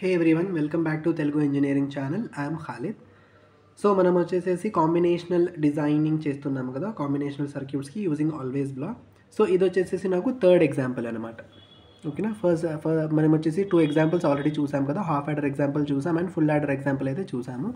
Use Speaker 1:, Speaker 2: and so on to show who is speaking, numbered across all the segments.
Speaker 1: Hey everyone, welcome back to Telugu Engineering channel. I am Khalid. So మనం వచ్చేసేసి combinational designing చేస్తున్నాము కదా, combinational సర్క్యూట్స్కి యూజింగ్ ఆల్వేస్ బ్లాక్. సో ఇది వచ్చేసేసి నాకు థర్డ్ ఎగ్జాంపుల్ అనమాట. ఓకేనా, మనం వచ్చేసి 2 ఎగ్జాంపుల్స్ ఆల్రెడీ చూసాం కదా, హాఫ్ యాడర్ ఎగ్జాంపుల్ చూసాం అండ్ ఫుల్ యాడర్ ఎగ్జాంపుల్ అయితే చూసాము.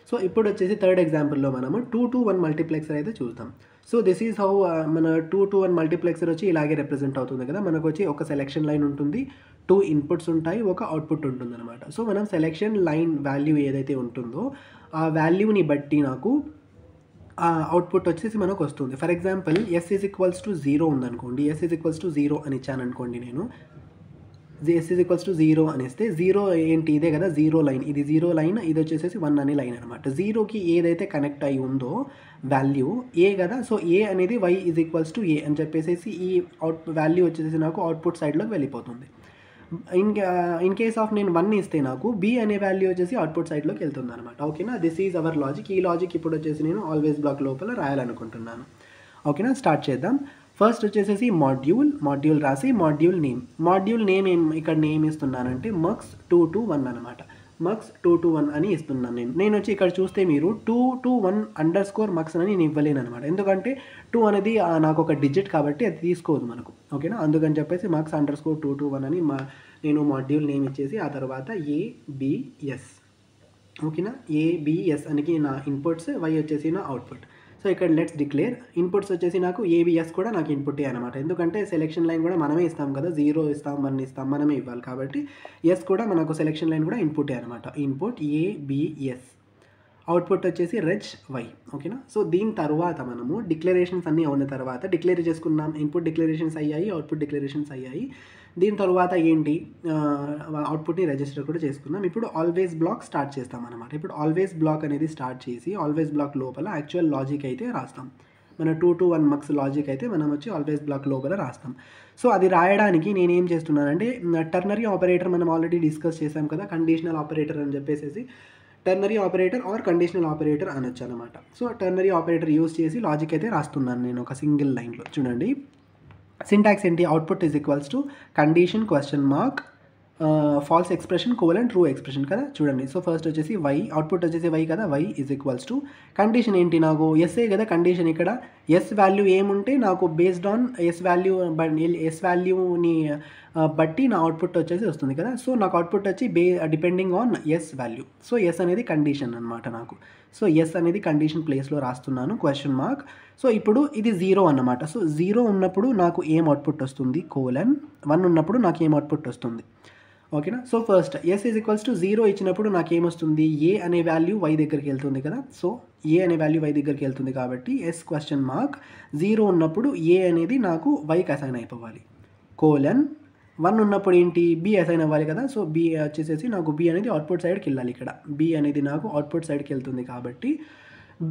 Speaker 1: సో ఇప్పుడు వచ్చేసి థర్డ్ ఎగ్జాంపుల్లో మనము 2 to 1 మల్టీప్లెక్సర్ అయితే చూద్దాం. సో దిస్ ఈజ్ హౌ మన 2 to 1 మల్టీప్లెక్సర్ వచ్చి ఇలాగే రిప్రజెంట్ అవుతుంది కదా. మనకు వచ్చి ఒక సెలెక్షన్ లైన్ ఉంటుంది, 2 ఇన్పుట్స్ ఉంటాయి, ఒక అవుట్పుట్ ఉంటుంది అనమాట. సో మనం సెలెక్షన్ లైన్ వాల్యూ ఏదైతే ఉంటుందో ఆ వాల్యూని బట్టి నాకు అవుట్పుట్ వచ్చేసి మనకు వస్తుంది. For example S is equals to 0 ఉందనుకోండి, ఎస్ ఈజ్ ఈక్వల్స్ టు 0 అని ఇచ్చాను అనుకోండి, నేను ఎస్ ఈజ్ ఈక్వల్స్ టు 0 అనిస్తే 0 ఏంటి, ఇదే కదా 0 లైన్, ఇది 0 లైన్, ఇది వచ్చేసేసి 1 అనే లైన్ అనమాట. 0కి ఏదైతే కనెక్ట్ అయి ఉందో వాల్యూ ఏ కదా, సో ఏ అనేది y ఈజ్ ఈక్వల్స్ టు ఏ అని చెప్పేసి ఈ వాల్యూ వచ్చేసి నాకు అవుట్పుట్ సైడ్లోకి వెళ్ళిపోతుంది. ఇన్ కేస్ ఆఫ్ నేను 1 ఇస్తే నాకు b అనే వాల్యూ వచ్చేసి అవుట్పుట్ సైడ్లోకి వెళ్తుంది అనమాట. ఓకేనా, దిస్ ఈజ్ అవర్ లాజిక్. ఈ లాజిక్ ఇప్పుడు వచ్చేసి నేను ఆల్వేస్ బ్లాక్ లోపల రాయాలనుకుంటున్నాను. ఓకేనా, స్టార్ట్ చేద్దాం. ఫస్ట్ వచ్చేసేసి మాడ్యూల్ రాసి మాడ్యూల్ నేమ్ ఇక్కడ నేమ్ ఇస్తున్నానంటే మక్స్ 2 to 1 అనమాట. మక్స్ 2 to 1 అని ఇస్తున్నాను నేను వచ్చి ఇక్కడ చూస్తే మీరు 2 to 1 _ మక్స్ అని నేను ఇవ్వలేను అనమాట. ఎందుకంటే 2 అనేది నాకు ఒక డిజిట్ కాబట్టి అది తీసుకోదు మనకు. ఓకేనా, అందుకని చెప్పేసి మక్స్ _ 2 to 1 అని నేను మాడ్యూల్ నేమ్ ఇచ్చేసి ఆ తర్వాత ABS. ఓకేనా, ABS అనేది నా ఇన్పుట్స్, y వచ్చేసి నా అవుట్పుట్. సో ఇక్కడ లెట్స్ డిక్లేర్ ఇన్పుట్స్ వచ్చేసి నాకు ABS కూడా నాకు ఇన్పుటే అనమాట. ఎందుకంటే సెలెక్షన్ లైన్ కూడా మనమే ఇస్తాం కదా, 0 ఇస్తాం 1 ఇస్తాం, మనమే ఇవ్వాలి కాబట్టి ఎస్ కూడా మనకు సెలెక్షన్ లైన్ కూడా ఇన్పుటే అనమాట. ఇన్పుట్ ABS, అవుట్పుట్ వచ్చేసి రెచ్ y. ఓకేనా, సో దీని తర్వాత మనము డిక్లరేషన్స్ అన్నీ ఉన్న తర్వాత డిక్లేర్ చేసుకున్నాం. ఇన్పుట్ డిక్లరేషన్స్ అయ్యాయి, అవుట్పుట్ డిక్లరేషన్స్ అయ్యాయి. దీని తర్వాత ఏంటి, అవుట్పుట్ని రిజిస్టర్ కూడా చేసుకున్నాం. ఇప్పుడు ఆల్వేస్ బ్లాక్ స్టార్ట్ చేస్తాం అనమాట. ఇప్పుడు ఆల్వేస్ బ్లాక్ అనేది స్టార్ట్ చేసి ఆల్వేస్ బ్లాక్ లోపల యాక్చువల్ లాజిక్ అయితే రాస్తాం. మన 2 to 1 మక్స్ లాజిక్ అయితే మనం వచ్చి ఆల్వేస్ బ్లాక్ లోపల రాస్తాం. సో అది రాయడానికి నేను ఏం చేస్తున్నానంటే టర్నరీ ఆపరేటర్ మనం ఆల్రెడీ డిస్కస్ చేసాం కదా, కండిషనల్ ఆపరేటర్ అని చెప్పేసి ternary operator or conditional operator అనొచ్చు అనమాట. సో టర్నరీ ఆపరేటర్ యూజ్ చేసి లాజిక్ అయితే రాస్తున్నాను నేను ఒక సింగిల్ లైన్లో. చూడండి, సింటాక్స్ ఏంటి, output is equals to condition _ false expression true expression కదా. చూడండి, సో ఫస్ట్ వచ్చేసి y, అవుట్పుట్ వచ్చేసి y కదా, y is equals to condition ఏంటి, నాకు ఎస్ఏ కదా కండిషన్. ఇక్కడ ఎస్ వాల్యూ ఏముంటే నాకు బేస్డ్ ఆన్ ఎస్ వాల్యూని బట్టి నా అవుట్పుట్ వచ్చేసి వస్తుంది కదా. సో నాకు అవుట్పుట్ వచ్చి depending on S value. So S అనేది కండిషన్ అనమాట నాకు. సో ఎస్ అనేది కండిషన్ ప్లేస్లో రాస్తున్నాను _ సో ఇప్పుడు ఇది 0 అన్నమాట. సో 0 ఉన్నప్పుడు నాకు ఏం అవుట్పుట్ వస్తుంది, 1 ఉన్నప్పుడు నాకు ఏం అవుట్పుట్ వస్తుంది. ఓకేనా, so first S is equals to 0 ఇచ్చినప్పుడు నాకు ఏమొస్తుంది, ఏ అనే వాల్యూ y దగ్గరికి వెళ్తుంది కదా. సో ఏ అనే వాల్యూ y దగ్గరికి వెళ్తుంది కాబట్టి ఎస్ _ 0 ఉన్నప్పుడు ఏ అనేది నాకు yకి అసైన్ అయిపోవాలి. 1 ఉన్నప్పుడు ఏంటి, b అసైన్ అవ్వాలి కదా. సో b వచ్చేసేసి నాకు b అనేది అవుట్పుట్ సైడ్కి వెళ్ళాలి. ఇక్కడ b అనేది నాకు అవుట్పుట్ సైడ్కి వెళ్తుంది కాబట్టి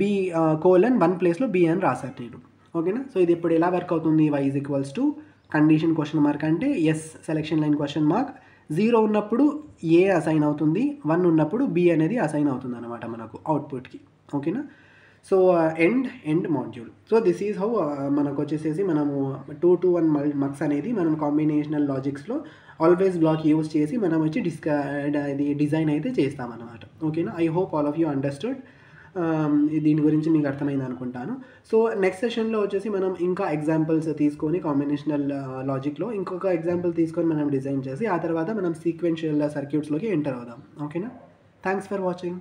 Speaker 1: b : 1 ప్లేస్లో b అని రాశాను నేను. ఓకేనా, సో ఇది ఇప్పుడు ఎలా వర్క్ అవుతుంది, y is equals to condition _ అంటే ఎస్ సెలెక్షన్ లైన్ _ 0 ఉన్నప్పుడు ఏ అసైన్ అవుతుంది, 1 ఉన్నప్పుడు b అనేది అసైన్ అవుతుంది అనమాట మనకు అవుట్పుట్కి. ఓకేనా, so end module. So this is how మనకు వచ్చేసేసి మనము 2 to 1 మక్స్ అనేది మనం కాంబినేషనల్ లాజిక్స్లో ఆల్వేస్ బ్లాక్ యూజ్ చేసి మనం వచ్చి డిజైన్ అయితే చేస్తామన్నమాట. ఓకేనా, I hope all of you understood. దీని గురించి మీకు అర్థమైంది అనుకుంటాను. సో నెక్స్ట్ సెషన్లో వచ్చేసి మనం ఇంకా ఎగ్జాంపుల్స్ తీసుకొని కాంబినేషనల్ లాజిక్లో ఇంకొక ఎగ్జాంపుల్ తీసుకొని మనం డిజైన్ చేసి ఆ తర్వాత మనం సీక్వెన్షియల్ సర్క్యూట్స్లోకి ఎంటర్ అవుదాం. ఓకేనా, థ్యాంక్స్ ఫర్ వాచింగ్.